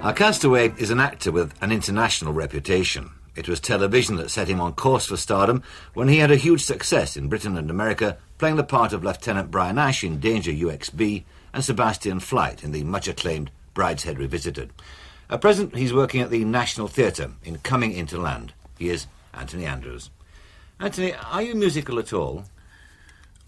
Our castaway is an actor with an international reputation. It was television that set him on course for stardom when he had a huge success in Britain and America, playing the part of Lieutenant Brian Ash in Danger UXB and Sebastian Flight in the much-acclaimed Brideshead Revisited. At present, he's working at the National Theatre in Coming Into Land. He is Anthony Andrews. Anthony, are you musical at all?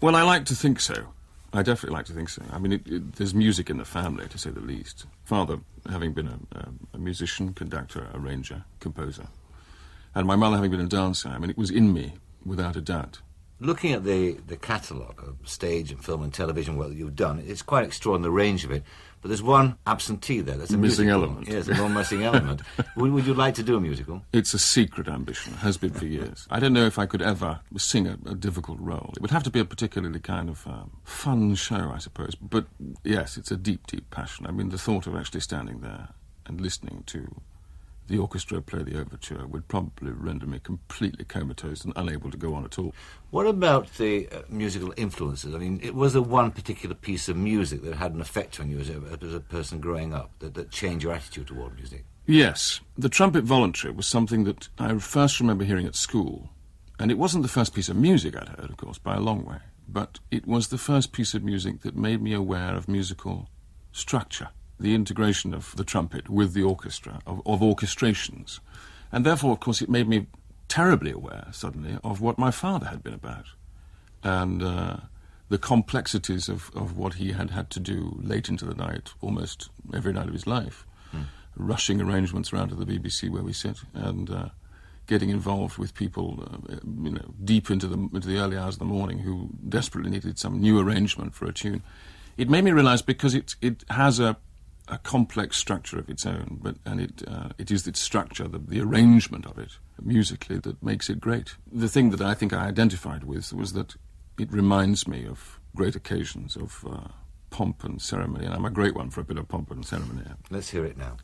Well, I like to think so. I definitely like to think so. I mean, there's music in the family, to say the least. Father, having been a musician, conductor, arranger, composer, and my mother having been a dancer, I mean, it was in me, without a doubt. Looking at the catalogue of stage and film and television work that you've done, it's quite extraordinary, the range of it. But there's one absentee there. That's a missing musical element. Yes, a missing element. Would you like to do a musical? It's a secret ambition, has been for years. I don't know if I could ever sing a difficult role. It would have to be a particularly kind of fun show, I suppose. But yes, it's a deep, deep passion. I mean, the thought of actually standing there and listening to the orchestra play the overture would probably render me completely comatose and unable to go on at all. What about the musical influences? I mean, was there one particular piece of music that had an effect on you as a person growing up, that changed your attitude toward music? Yes. The Trumpet Voluntary was something that I first remember hearing at school. And it wasn't the first piece of music I'd heard, of course, by a long way. But it was the first piece of music that made me aware of musical structure. The integration of the trumpet with the orchestra, of orchestrations. And therefore, of course, it made me terribly aware, suddenly, of what my father had been about. And the complexities of what he had had to do late into the night, almost every night of his life. Rushing arrangements around to the BBC where we sit, and getting involved with people, deep into the early hours of the morning who desperately needed some new arrangement for a tune. It made me realise, because it has a complex structure of its own, and it is its structure, the arrangement of it musically, that makes it great. The thing that I think I identified with was that it reminds me of great occasions of pomp and ceremony, and I'm a great one for a bit of pomp and ceremony. Let's hear it now.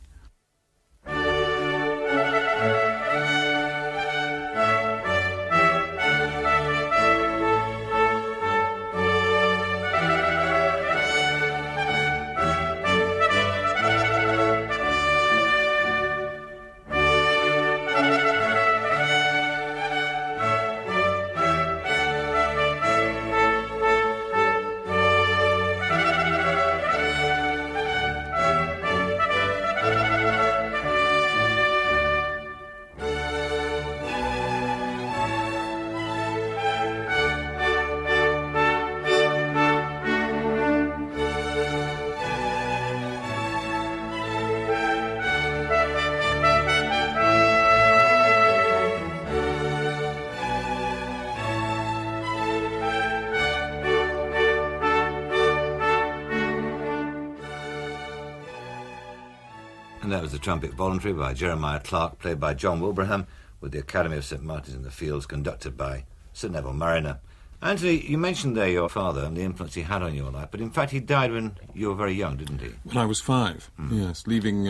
And that was the Trumpet Voluntary by Jeremiah Clarke, played by John Wilbraham, with the Academy of St Martin's in the Fields, conducted by Sir Neville Marriner. Anthony, you mentioned there your father and the influence he had on your life, but in fact he died when you were very young, didn't he? When I was 5, yes, leaving,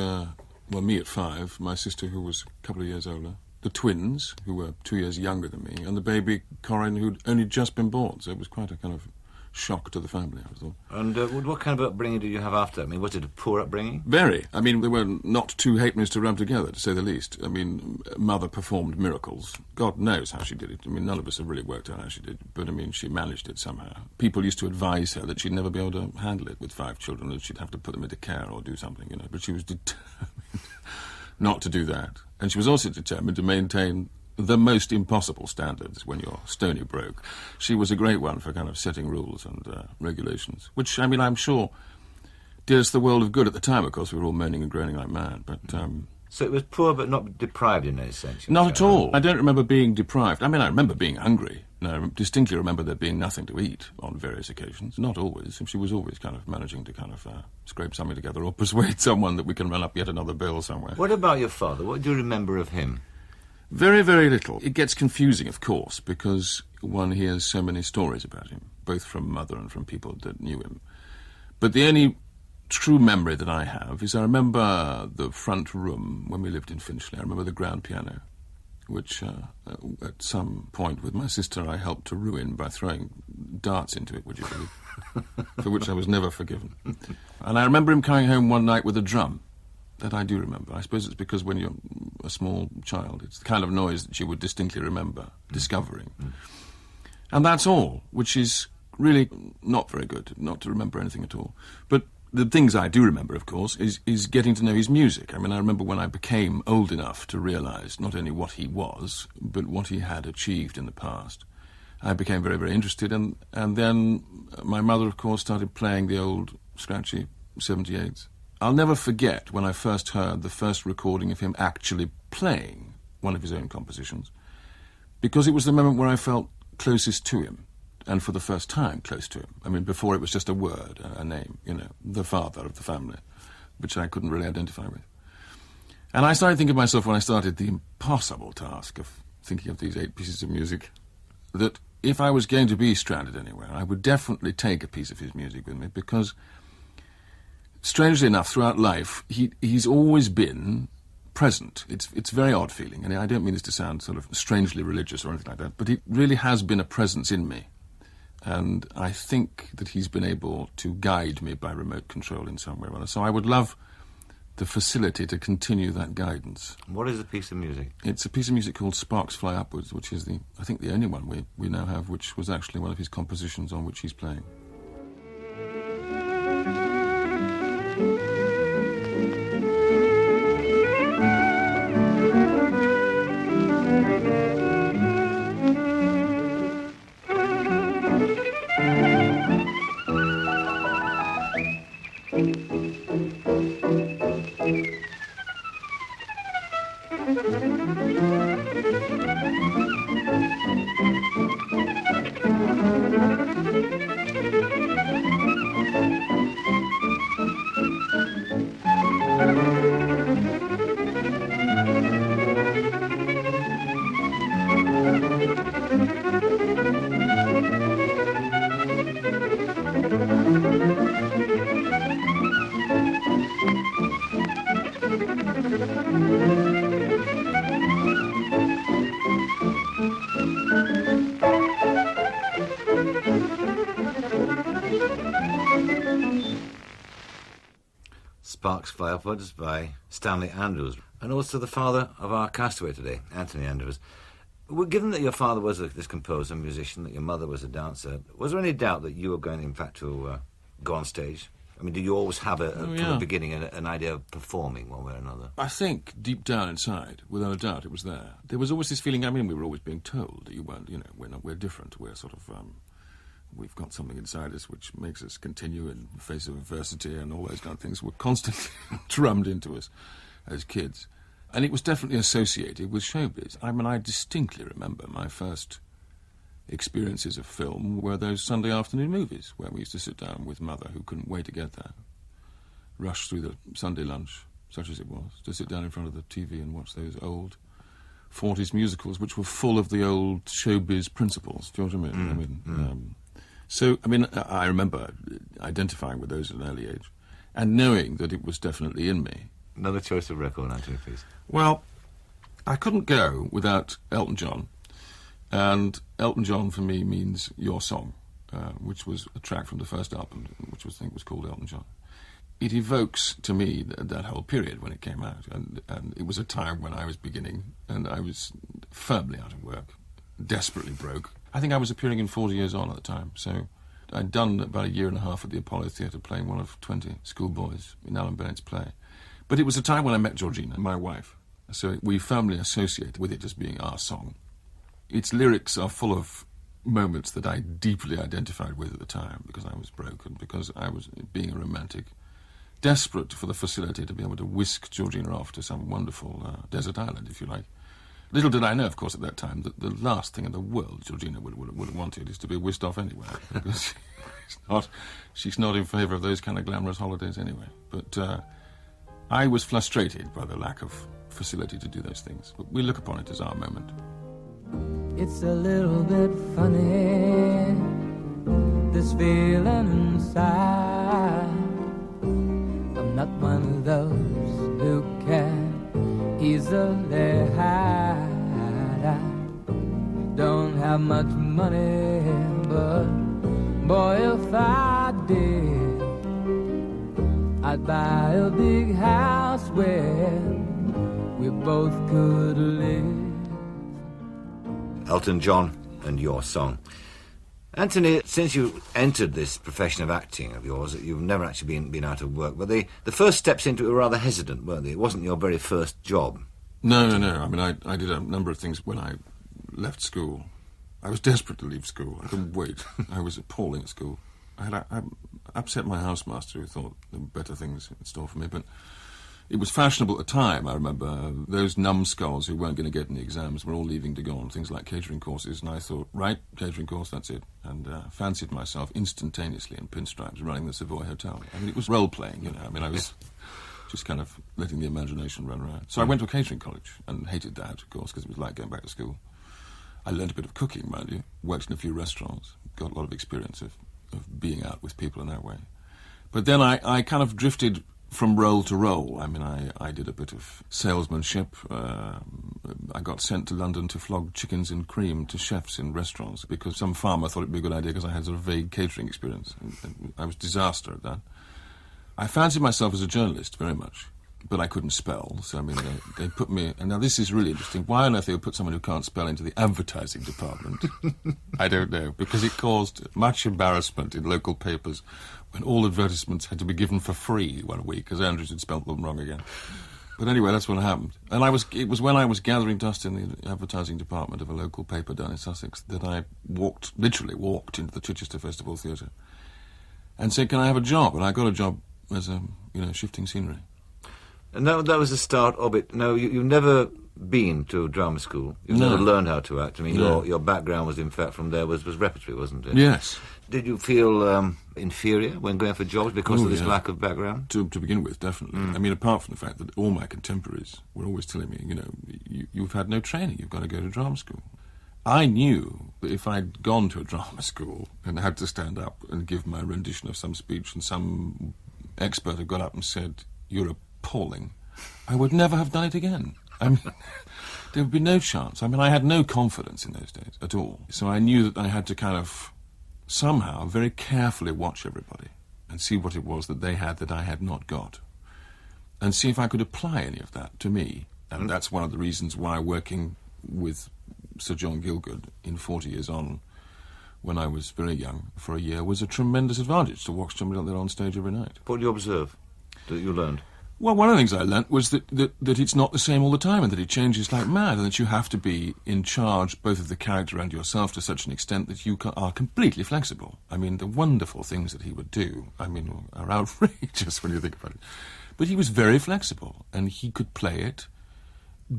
me at 5, my sister, who was a couple of years older, the twins, who were 2 years younger than me, and the baby, Corinne, who'd only just been born, so it was quite a kind of shock to the family, I thought. And what kind of upbringing did you have after that? I mean, was it a poor upbringing? Very. I mean, they were not two halfpennies to rub together, to say the least. I mean, Mother performed miracles. God knows how she did it. I mean, none of us have really worked out how she did it, but, I mean, she managed it somehow. People used to advise her that she'd never be able to handle it with 5 children, that she'd have to put them into care or do something, but she was determined not to do that. And she was also determined to maintain the most impossible standards when you're stony broke. She was a great one for kind of setting rules and regulations, which, I mean, I'm sure did us the world of good at the time. Of course, we were all moaning and groaning like mad, but... So it was poor but not deprived in any sense? Not at all. I don't remember being deprived. I mean, I remember being hungry. And I distinctly remember there being nothing to eat on various occasions. Not always. She was always kind of managing to kind of scrape something together or persuade someone that we can run up yet another bill somewhere. What about your father? What do you remember of him? Very, very little. It gets confusing, of course, because one hears so many stories about him, both from mother and from people that knew him. But the only true memory that I have is I remember the front room when we lived in Finchley. I remember the grand piano, which at some point with my sister I helped to ruin by throwing darts into it, would you believe? For which I was never forgiven. And I remember him coming home one night with a drum. that I do remember. I suppose it's because when you're a small child, it's the kind of noise that you would distinctly remember discovering. And that's all, which is really not very good, not to remember anything at all. But the things I do remember, of course, is getting to know his music. I mean, I remember when I became old enough to realise not only what he was, but what he had achieved in the past. I became very, very interested, and then my mother, of course, started playing the old scratchy 78s. I'll never forget when I first heard the first recording of him actually playing one of his own compositions, because it was the moment where I felt closest to him, and for the first time close to him. I mean, before it was just a word, a name, you know, the father of the family, which I couldn't really identify with. And I started thinking to myself when I started the impossible task of thinking of these 8 pieces of music, that if I was going to be stranded anywhere, I would definitely take a piece of his music with me, because strangely enough, throughout life, he's always been present. It's a very odd feeling, and I don't mean this to sound sort of strangely religious or anything like that, but it really has been a presence in me. And I think that he's been able to guide me by remote control in some way or other. So I would love the facility to continue that guidance. What is the piece of music? It's a piece of music called Sparks Fly Upwards, which is I think the only one we now have, which was actually one of his compositions on which he's playing. Sparks Fly Upwards by Stanley Andrews, and also the father of our castaway today, Anthony Andrews. Well, given that your father was this composer, musician, that your mother was a dancer, was there any doubt that you were going, in fact, to go on stage? I mean, did you always have, from the beginning, an idea of performing one way or another? I think deep down inside, without a doubt, it was there. There was always this feeling, I mean, we were always being told that you weren't, you know, we're different, we're sort of... we've got something inside us which makes us continue in the face of adversity and all those kind of things were constantly drummed into us as kids. And it was definitely associated with showbiz. I mean, I distinctly remember my first experiences of film were those Sunday afternoon movies where we used to sit down with Mother, who couldn't wait to get there, rush through the Sunday lunch, such as it was, to sit down in front of the TV and watch those old 40s musicals which were full of the old showbiz principles. Do you know what I mean? So, I mean, I remember identifying with those at an early age and knowing that it was definitely in me. Another choice of record, Anthony, please. Well, I couldn't go without Elton John. And Elton John, for me, means Your Song, which was a track from the first album, which I think was called Elton John. It evokes, to me, that whole period when it came out. And it was a time when I was beginning, and I was firmly out of work, desperately broke. I think I was appearing in 40 Years On at the time, so I'd done about a year and a half at the Apollo Theatre playing one of 20 schoolboys in Alan Bennett's play. But it was a time when I met Georgina, my wife, so we firmly associated with it as being our song. Its lyrics are full of moments that I deeply identified with at the time because I was broken, because I was being a romantic, desperate for the facility to be able to whisk Georgina off to some wonderful desert island, if you like. Little did I know, of course, at that time, that the last thing in the world Georgina would have wanted is to be whisked off anywhere, because she's not in favour of those kind of glamorous holidays anyway. But I was frustrated by the lack of facility to do those things. But we look upon it as our moment. It's a little bit funny, this feeling inside. I'm not one of those who can easily hide. I don't have much money, but boy, if I did, I'd buy a big house where we both could live. Elton John and your song. Anthony, since you entered this profession of acting of yours, you've never actually been out of work, but the first steps into it were rather hesitant, weren't they? It wasn't your very first job. No. I mean, I did a number of things when I left school. I was desperate to leave school. I couldn't wait. I was appalling at school. I upset my housemaster, who thought there were better things in store for me, but it was fashionable at the time. I remember those numbskulls who weren't going to get any exams were all leaving to go on things like catering courses, and I thought, right, catering course, that's it, and fancied myself instantaneously in pinstripes running the Savoy Hotel. I mean, it was role-playing, you know. I mean, I was just kind of letting the imagination run around. So I went to a catering college and hated that, of course, because it was like going back to school. I learned a bit of cooking, mind you, worked in a few restaurants, got a lot of experience of being out with people in that way. But then I kind of drifted from role to role. I mean, I did a bit of salesmanship. I got sent to London to flog chickens in cream to chefs in restaurants because some farmer thought it'd be a good idea because I had sort of vague catering experience. And I was a disaster at that. I fancied myself as a journalist very much, but I couldn't spell. So, I mean, they put me... And now this is really interesting. Why on earth they would put someone who can't spell into the advertising department? I don't know. Because it caused much embarrassment in local papers when all advertisements had to be given for free one week because Andrews had spelt them wrong again. But anyway, that's what happened. And it was when I was gathering dust in the advertising department of a local paper down in Sussex that I literally walked into the Chichester Festival Theatre and said, can I have a job? And I got a job as shifting scenery. And that was the start of it. No, you've never been to drama school. You've never learned how to act. I mean, your background was, in fact, from there was repertory, wasn't it? Yes. Did you feel inferior when going for jobs because of this lack of background? To begin with, definitely. I mean, apart from the fact that all my contemporaries were always telling me, you know, you've had no training, you've got to go to drama school. I knew that if I'd gone to a drama school and had to stand up and give my rendition of some speech and some expert had got up and said, you're appalling, I would never have done it again. I mean, there would be no chance. I mean, I had no confidence in those days at all. So I knew that I had to kind of somehow very carefully watch everybody and see what it was that they had that I had not got and see if I could apply any of that to me. And that's one of the reasons why working with Sir John Gielgud in 40 Years On, when I was very young, for a year, was a tremendous advantage to watch somebody out there on stage every night. What did you observe that you learned? Well, one of the things I learnt was that it's not the same all the time and that it changes like mad and that you have to be in charge both of the character and yourself to such an extent that you are completely flexible. I mean, the wonderful things that he would do, I mean, are outrageous when you think about it. But he was very flexible and he could play it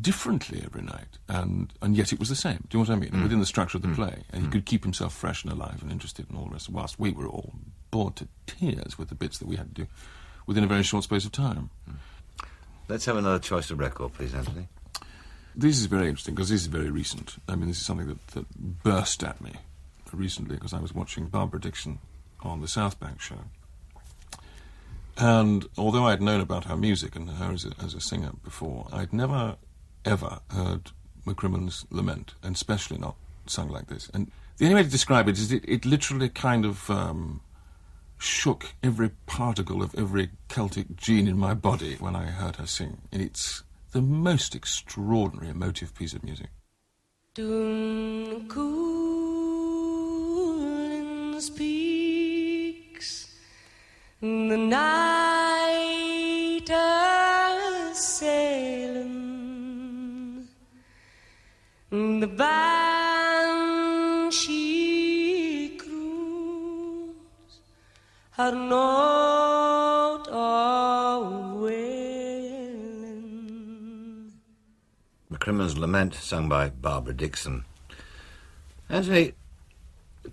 differently every night and yet it was the same. Do you know what I mean? Within the structure of the play. And he could keep himself fresh and alive and interested and all the rest, whilst we were all bored to tears with the bits that we had to do within a very short space of time. Let's have another choice of record, please, Anthony. This is very interesting, because this is very recent. I mean, this is something that burst at me recently, because I was watching Barbara Dixon on the South Bank show. And although I'd known about her music and her as a singer before, I'd never, ever heard McCrimmon's Lament, and especially not sung like this. And the only way to describe it is it literally kind of shook every particle of every Celtic gene in my body when I heard her sing. And it's the most extraordinary emotive piece of music. Doon cool speaks the night a-sailing, the banshee croons her note of wailing. McCrimmon's Lament, sung by Barbara Dixon. Anthony,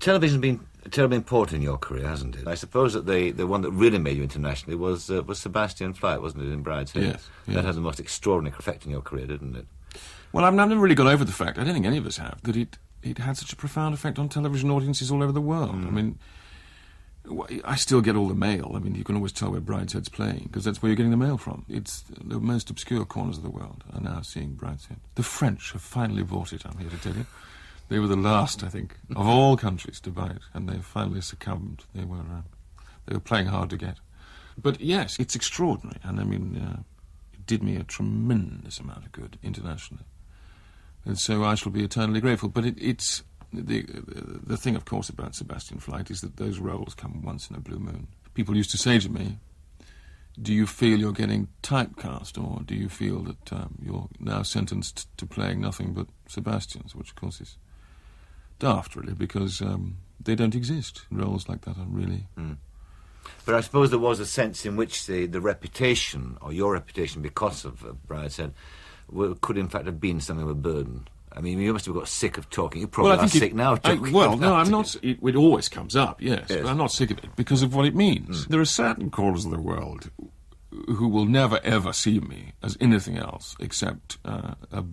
television's been terribly important in your career, hasn't it? I suppose that the one that really made you internationally was Sebastian Flight, wasn't it, in Brideshead? Yes. That had the most extraordinary effect in your career, didn't it? Well, I've never really got over the fact, I don't think any of us have, that it had such a profound effect on television audiences all over the world. I mean, I still get all the mail. I mean, you can always tell where Brideshead's playing, because that's where you're getting the mail from. It's the most obscure corners of the world are now seeing Brideshead. The French have finally bought it, I'm here to tell you. They were the last, I think, of all countries to buy it, and they finally succumbed. They were playing hard to get. But yes, it's extraordinary, and I mean, it did me a tremendous amount of good internationally. And so I shall be eternally grateful. But it's the thing, of course, about Sebastian Flight is that those roles come once in a blue moon. People used to say to me, do you feel you're getting typecast, or do you feel that you're now sentenced to playing nothing but Sebastians, which, of course, is daft, really, because they don't exist. Roles like that are really... But I suppose there was a sense in which the reputation, or your reputation, because of Brideshead, could in fact have been something of a burden. I mean, you must have got sick of talking. You probably are sick now of talking. No, I'm not. It always comes up, yes, but I'm not sick of it because of what it means. There are certain corners of the world who will never, ever see me as anything else except a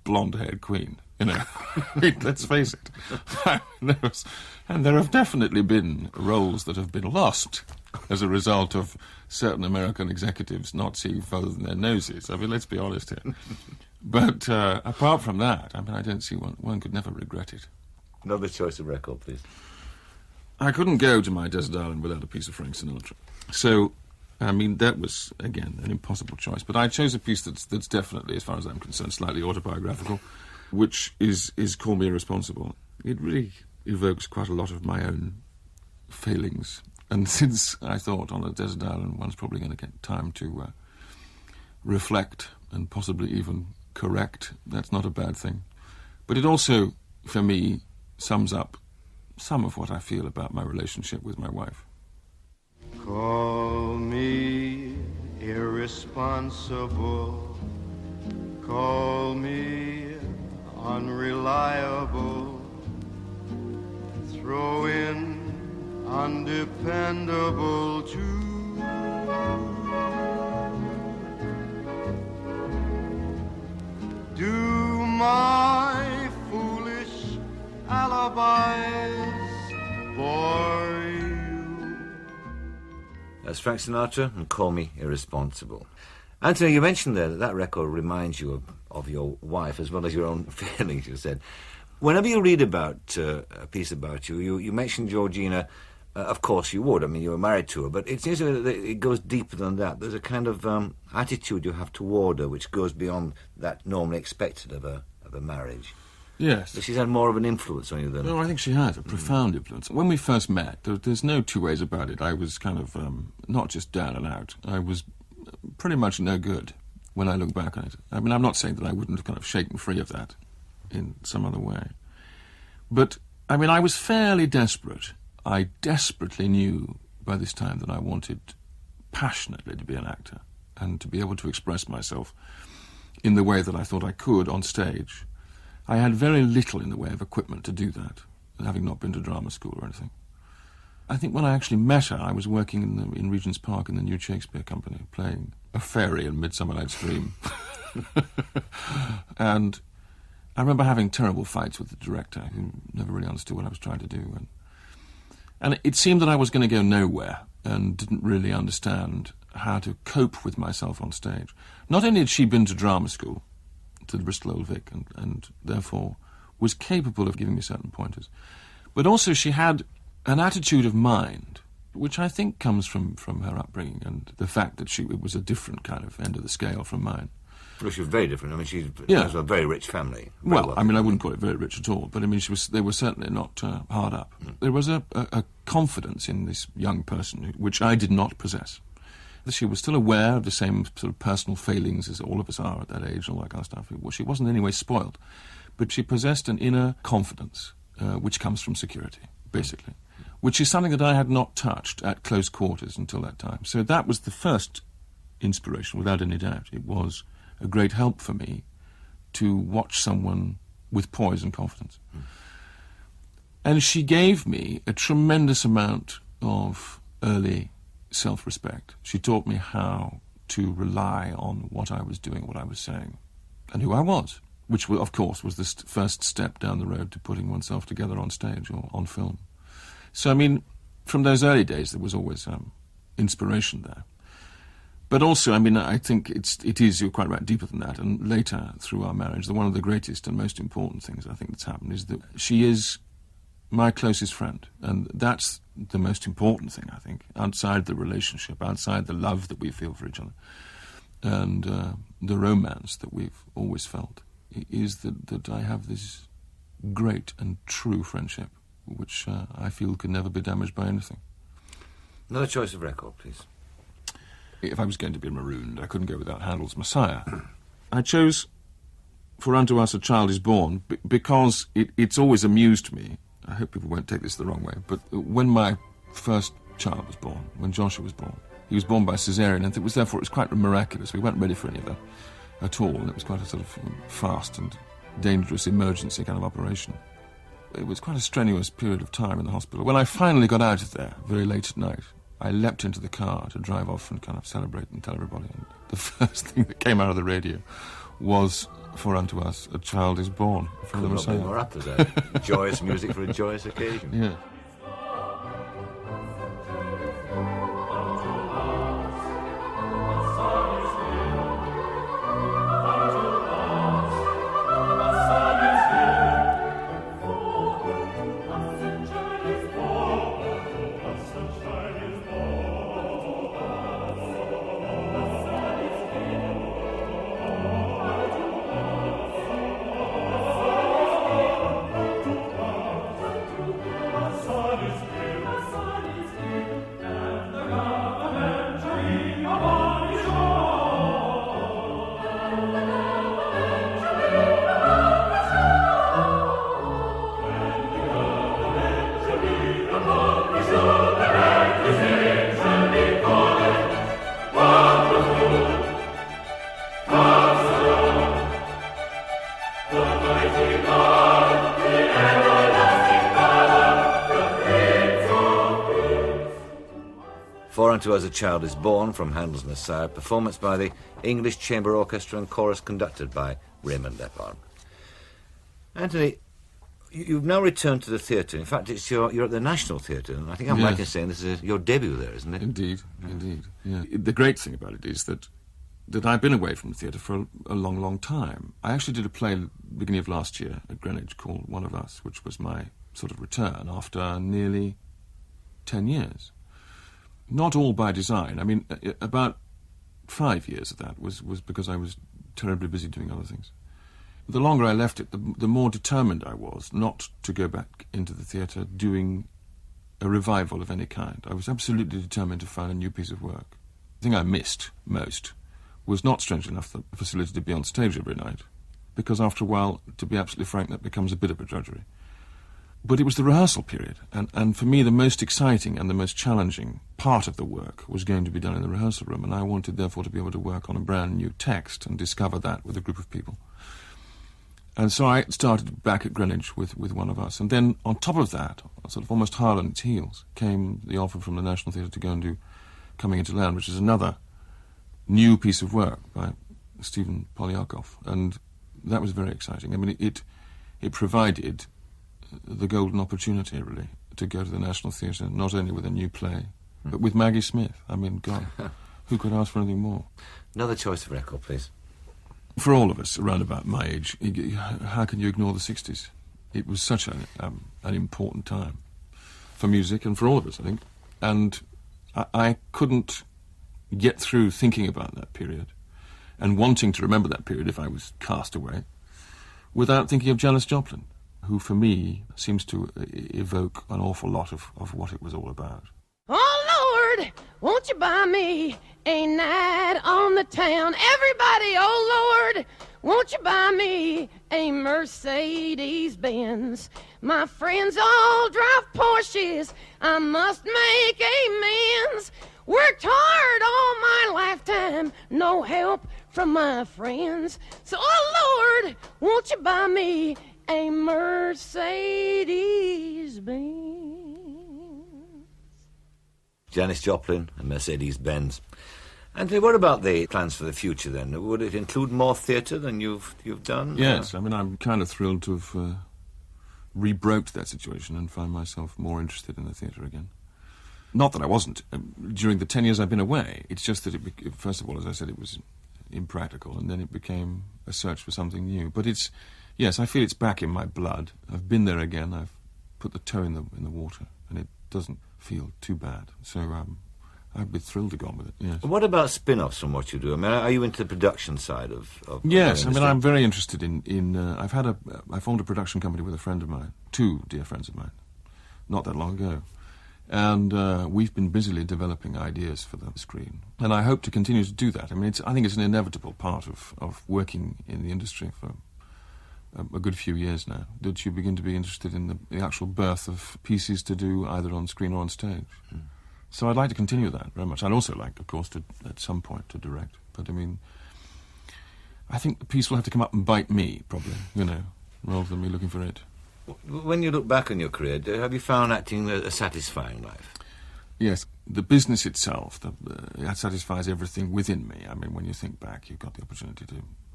blonde-haired queen. You know, let's face it. And there have definitely been roles that have been lost as a result of certain American executives not seeing further than their noses. I mean, let's be honest here. But apart from that, I mean, I don't see one could never regret it. Another choice of record, please. I couldn't go to my desert island without a piece of Frank Sinatra. So, I mean, that was, again, an impossible choice. But I chose a piece that's definitely, as far as I'm concerned, slightly autobiographical, which is Call Me Irresponsible. It really evokes quite a lot of my own failings. And since I thought on a desert island one's probably going to get time to reflect and possibly even correct, that's not a bad thing. But it also, for me, sums up some of what I feel about my relationship with my wife. Call me irresponsible, call me unreliable, throw in undependable too. Do my foolish alibis bore you? That's Frank Sinatra and Call Me Irresponsible. Anthony, you mentioned there that record reminds you of your wife as well as your own feelings, you said. Whenever you read about a piece about you mentioned Georgina. Of course you would. I mean, you were married to her, but it seems to me that it goes deeper than that. There's a kind of attitude you have toward her which goes beyond that normally expected of a marriage. Yes. But she's had more of an influence on you than... No, I think she has, a profound influence. When we first met, there's no two ways about it. I was kind of not just down and out. I was pretty much no good when I look back on it. I mean, I'm not saying that I wouldn't have kind of shaken free of that in some other way. But, I mean, I was fairly desperate. I desperately knew by this time that I wanted passionately to be an actor and to be able to express myself in the way that I thought I could on stage. I had very little in the way of equipment to do that, having not been to drama school or anything. I think when I actually met her, I was working in Regent's Park in the New Shakespeare Company, playing a fairy in Midsummer Night's Dream. And I remember having terrible fights with the director, who never really understood what I was trying to do. And it seemed that I was going to go nowhere and didn't really understand how to cope with myself on stage. Not only had she been to drama school, to the Bristol Old Vic, and therefore was capable of giving me certain pointers, but also she had an attitude of mind, which I think comes from her upbringing and the fact that it was a different kind of end of the scale from mine. Well, she was very different. I mean, she has a very rich family. Well, I mean, I wouldn't call it very rich at all, but I mean, they were certainly not hard up. There was a confidence in this young person, which I did not possess. She was still aware of the same sort of personal failings as all of us are at that age and all that kind of stuff. She wasn't in any way spoiled, but she possessed an inner confidence, which comes from security, basically, which is something that I had not touched at close quarters until that time. So that was the first inspiration, without any doubt. It was a great help for me to watch someone with poise and confidence. And she gave me a tremendous amount of early self-respect. She taught me how to rely on what I was doing, what I was saying, and who I was, which, of course, was the first step down the road to putting oneself together on stage or on film. So, I mean, from those early days, there was always inspiration there. But also, I mean, I think it is, you're quite right, deeper than that. And later, through our marriage, one of the greatest and most important things I think that's happened is that she is my closest friend. And that's the most important thing, I think, outside the relationship, outside the love that we feel for each other, and the romance that we've always felt, is that I have this great and true friendship, which I feel could never be damaged by anything. Another choice of record, please. If I was going to be marooned, I couldn't go without Handel's Messiah. I chose For Unto Us a Child is Born because it's always amused me. I hope people won't take this the wrong way, but when my first child was born, when Joshua was born, he was born by caesarean, and it was quite miraculous. We weren't ready for any of that at all, and it was quite a sort of fast and dangerous emergency kind of operation. It was quite a strenuous period of time in the hospital. When I finally got out of there, very late at night, I leapt into the car to drive off and kind of celebrate and tell everybody. And the first thing that came out of the radio was For Unto Us a Child is Born. Could not be more up to that. Joyous music for a joyous occasion. Yeah. For Unto Us a Child is Born from Handel's Messiah, performance by the English Chamber Orchestra and chorus conducted by Raymond Lepard. Anthony, you've now returned to the theatre. In fact, you're at the National Theatre, and I think I'm right in saying this is your debut there, isn't it? Indeed, indeed. Yeah. The great thing about it is that I've been away from the theatre for a long, long time. I actually did a play at the beginning of last year at Greenwich called One of Us, which was my sort of return after nearly 10 years. Not all by design. I mean, about 5 years of that was because I was terribly busy doing other things. The longer I left it, the more determined I was not to go back into the theatre doing a revival of any kind. I was absolutely determined to find a new piece of work. The thing I missed most was not, strangely enough, the facility to be on stage every night, because after a while, to be absolutely frank, that becomes a bit of a drudgery. But it was the rehearsal period, and for me the most exciting and the most challenging part of the work was going to be done in the rehearsal room, and I wanted therefore to be able to work on a brand new text and discover that with a group of people. And so I started back at Greenwich with One of Us, and then on top of that, sort of almost hard on its heels, came the offer from the National Theatre to go and do Coming Into Land, which is another new piece of work by Stephen Polyakov, and that was very exciting. I mean, it provided the golden opportunity, really, to go to the National Theatre, not only with a new play, but with Maggie Smith. I mean, God, who could ask for anything more? Another choice of record, please. For all of us around about my age, how can you ignore the 60s? It was such an important time for music and for all of us, I think. And I couldn't get through thinking about that period and wanting to remember that period if I was cast away without thinking of Janis Joplin, who, for me, seems to evoke an awful lot of what it was all about. Oh, Lord, won't you buy me a night on the town? Everybody, oh, Lord, won't you buy me a Mercedes-Benz? My friends all drive Porsches. I must make amends. Worked hard all my lifetime, no help from my friends. So, oh, Lord, won't you buy me a Mercedes-Benz? Janis Joplin and Mercedes-Benz. Anthony, what about the plans for the future, then? Would it include more theatre than you've done? Yes, I mean, I'm kind of thrilled to have rebroached that situation and find myself more interested in the theatre again. Not that I wasn't during the 10 years I've been away. It's just that, first of all, as I said, it was impractical, and then it became a search for something new. But yes, I feel it's back in my blood. I've been there again. I've put the toe in the water, and it doesn't feel too bad. So I'd be thrilled to go on with it, yes. What about spin-offs from what you do? I mean, are you into the production side of Yes, the I mean, industry? I'm very interested in I formed a production company with a friend of mine, two dear friends of mine, not that long ago. And we've been busily developing ideas for the screen. And I hope to continue to do that. I mean, I think it's an inevitable part of working in the industry for a good few years now, that you begin to be interested in the actual birth of pieces to do either on screen or on stage. Mm. So I'd like to continue that very much. I'd also like, of course, to at some point to direct. But, I mean, I think the piece will have to come up and bite me, probably, rather than me looking for it. When you look back on your career, have you found acting a satisfying life? Yes, the business itself, that satisfies everything within me. I mean, when you think back, you've got the opportunity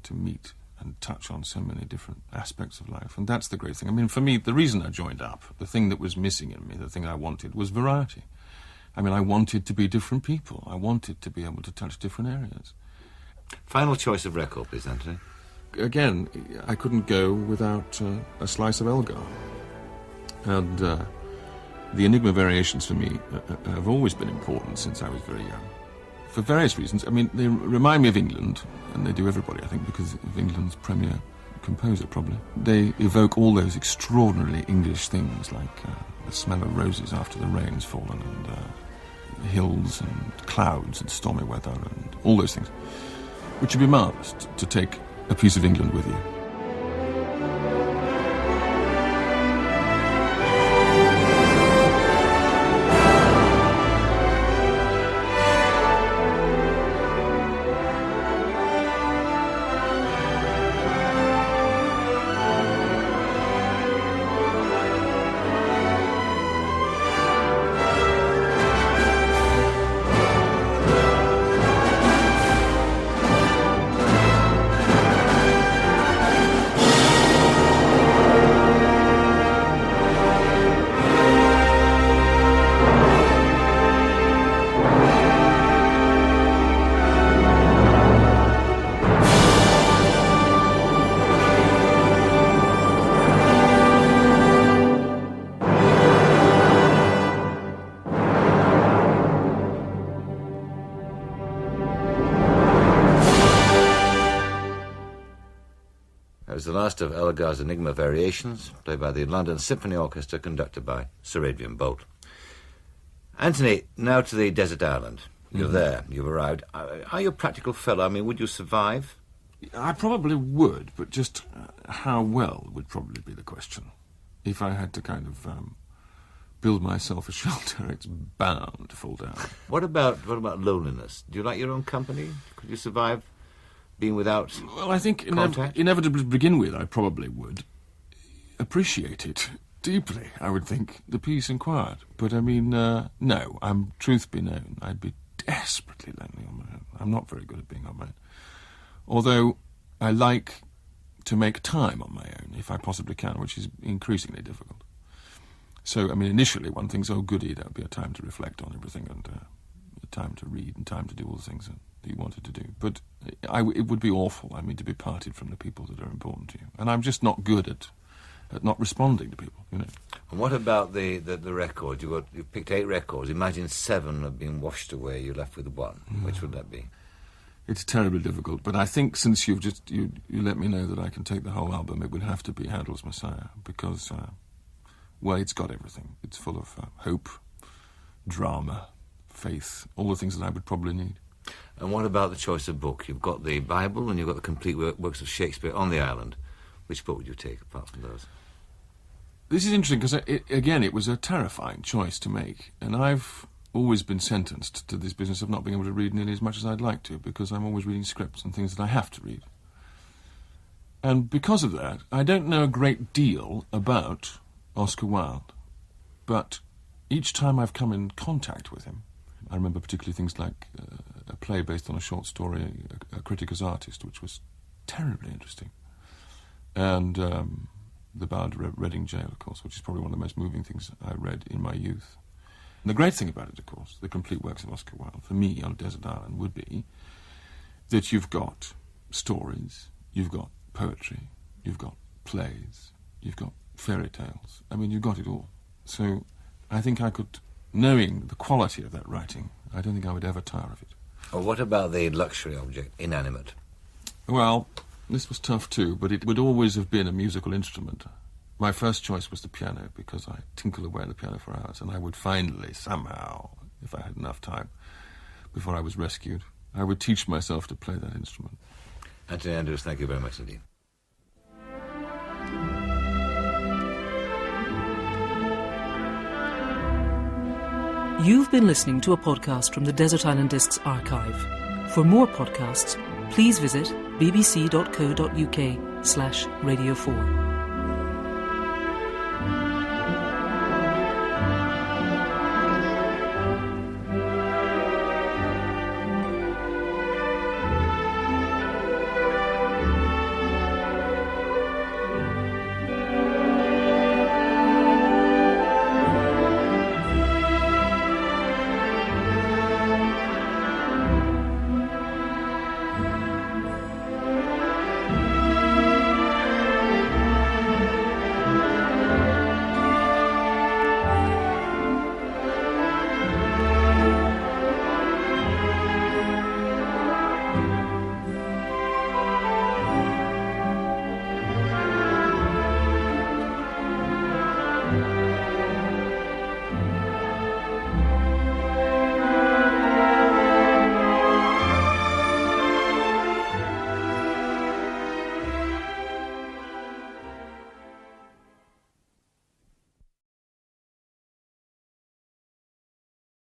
to meet and touch on so many different aspects of life. And that's the great thing. I mean, for me, the reason I joined up, the thing that was missing in me, the thing I wanted, was variety. I mean, I wanted to be different people. I wanted to be able to touch different areas. Final choice of record, please, Anthony. Again, I couldn't go without a slice of Elgar. And the Enigma variations for me have always been important since I was very young. For various reasons. I mean, they remind me of England, and they do everybody, I think, because of England's premier composer, probably. They evoke all those extraordinarily English things, like the smell of roses after the rain's fallen, and hills and clouds and stormy weather and all those things, which would be marvellous to take a piece of England with you. That was the last of Elgar's Enigma Variations, played by the London Symphony Orchestra, conducted by Sir Adrian Boult. Anthony, now to the desert island. You're there, you've arrived. Are you a practical fellow? I mean, would you survive? I probably would, but just how well would probably be the question. If I had to kind of build myself a shelter, it's bound to fall down. What about loneliness? Do you like your own company? Could you survive being without Well, I think contact? inevitably to begin with, I probably would appreciate it deeply, I would think, the peace and quiet. But, I mean, no, truth be known, I'd be desperately lonely on my own. I'm not very good at being on my own. Although I like to make time on my own, if I possibly can, which is increasingly difficult. So, I mean, initially one thinks, oh, goody, that would be a time to reflect on everything and a time to read and time to do all the things that you wanted to do. But it would be awful, I mean, to be parted from the people that are important to you. And I'm just not good at not responding to people, you know. And what about the record? You've picked 8 records. Imagine 7 have been washed away. You're left with 1. Which would that be? It's terribly difficult, but I think since you let me know that I can take the whole album, it would have to be Handel's Messiah, because, well, it's got everything. It's full of hope, drama, faith, all the things that I would probably need. And what about the choice of book? You've got the Bible and you've got the complete works of Shakespeare on the island. Which book would you take apart from those? This is interesting because, again, it was a terrifying choice to make, and I've always been sentenced to this business of not being able to read nearly as much as I'd like to, because I'm always reading scripts and things that I have to read. And because of that, I don't know a great deal about Oscar Wilde, but each time I've come in contact with him, I remember particularly things like a play based on a short story, A Critic as Artist, which was terribly interesting, and The Ballad of Reading Gaol, of course, which is probably one of the most moving things I read in my youth. And the great thing about it, of course, the complete works of Oscar Wilde, for me on a desert island, would be that you've got stories, you've got poetry, you've got plays, you've got fairy tales. I mean, you got it all. So I think I could, knowing the quality of that writing, I don't think I would ever tire of it. Well, what about the luxury object, inanimate? Well, this was tough too, but it would always have been a musical instrument. My first choice was the piano, because I tinkle away on the piano for hours, and I would finally, somehow, if I had enough time, before I was rescued, I would teach myself to play that instrument. Anthony Andrews, thank you very much indeed. You've been listening to a podcast from the Desert Island Discs archive. For more podcasts, please visit bbc.co.uk/Radio 4.